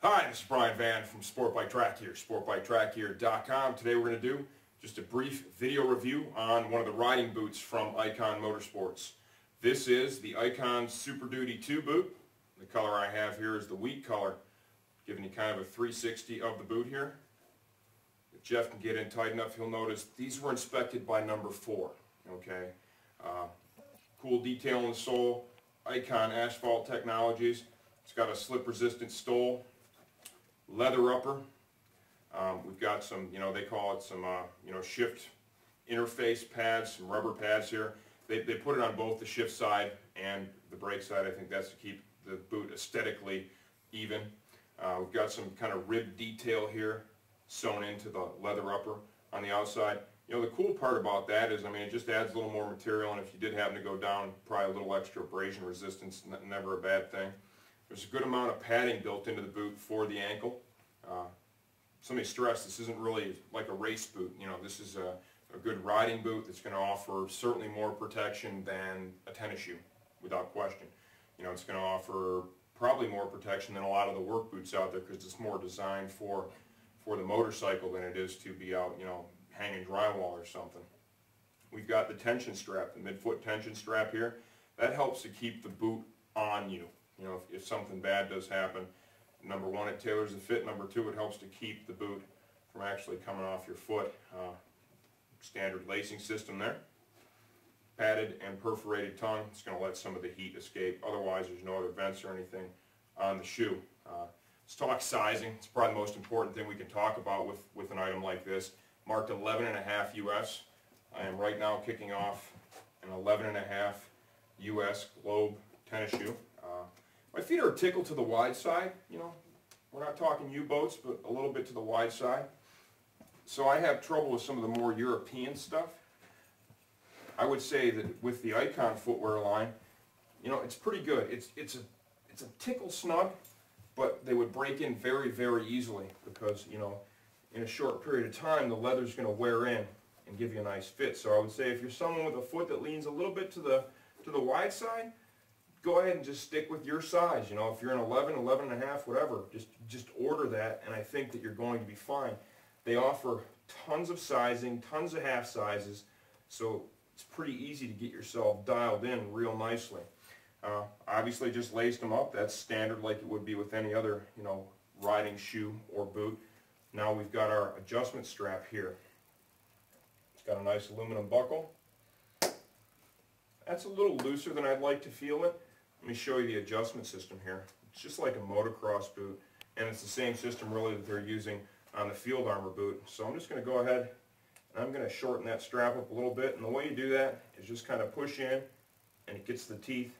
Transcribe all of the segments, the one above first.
Hi, this is Brian Van from Sport Bike Track Gear, sportbiketrackgear.com. Today we're going to do just a brief video review on one of the riding boots from Icon Motorsports. This is the Icon Superduty 2 boot. The color I have here is the wheat color, giving you kind of a 360 of the boot here. If Jeff can get in tight enough, he'll notice these were inspected by number 4. Okay, cool detail in the sole, Icon Asphalt Technologies. It's got a slip-resistant sole. Leather upper. We've got some, they call it some, shift interface pads, some rubber pads here. They put it on both the shift side and the brake side. I think that's to keep the boot aesthetically even. We've got some kind of rib detail here sewn into the leather upper on the outside. The cool part about that is, it just adds a little more material, and if you did happen to go down, probably a little extra abrasion resistance, never a bad thing. There's a good amount of padding built into the boot for the ankle. Somebody stressed this isn't really like a race boot. This is a good riding boot that's going to offer certainly more protection than a tennis shoe, without question. It's going to offer probably more protection than a lot of the work boots out there because it's more designed for the motorcycle than it is to be out, hanging drywall or something. We've got the tension strap, the midfoot tension strap here. That helps to keep the boot on you. If something bad does happen, number one, it tailors the fit. Number two, it helps to keep the boot from actually coming off your foot. Standard lacing system there. Padded and perforated tongue. It's going to let some of the heat escape. Otherwise, there's no other vents or anything on the shoe. Let's talk sizing. It's probably the most important thing we can talk about with an item like this. Marked 11.5 US. I am right now kicking off an 11.5 US Globe tennis shoe. My feet are a tickle to the wide side, we're not talking U-boats, but a little bit to the wide side. So I have trouble with some of the more European stuff. I would say that with the Icon footwear line, it's pretty good. It's a tickle snug, but they would break in very, very easily because, in a short period of time, the leather's going to wear in and give you a nice fit. So I would say if you're someone with a foot that leans a little bit to the wide side, go ahead and just stick with your size. If you're an 11, 11.5, whatever, just order that, and I think that you're going to be fine. They offer tons of sizing, tons of half sizes, so it's pretty easy to get yourself dialed in real nicely. Obviously, just laced them up. That's standard, like it would be with any other, riding shoe or boot. Now we've got our adjustment strap here. It's got a nice aluminum buckle. That's a little looser than I'd like to feel it. Let me show you the adjustment system here. It's just like a motocross boot, and it's the same system really that they're using on the Field Armor boot. So I'm just going to go ahead and I'm going to shorten that strap up a little bit, and the way you do that is just kind of push in, and it gets the teeth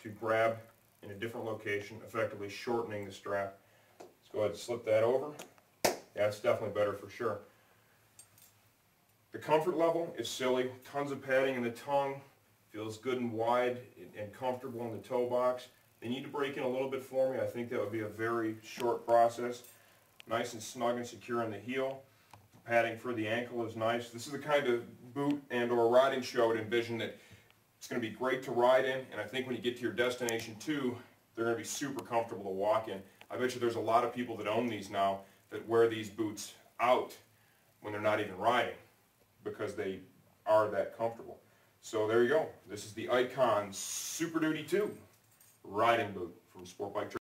to grab in a different location, effectively shortening the strap. Let's go ahead and slip that over. Yeah, it's definitely better for sure. The comfort level is silly. Tons of padding in the tongue. Feels good and wide and comfortable in the toe box. They need to break in a little bit for me. I think that would be a very short process. Nice and snug and secure on the heel. The padding for the ankle is nice. This is the kind of boot and or riding shoe I would envision that it's going to be great to ride in, and I think when you get to your destination too, they're going to be super comfortable to walk in. I bet you there's a lot of people that own these now that wear these boots out when they're not even riding because they are that comfortable. So there you go. This is the Icon Superduty 2 riding boot from Sport Bike Track.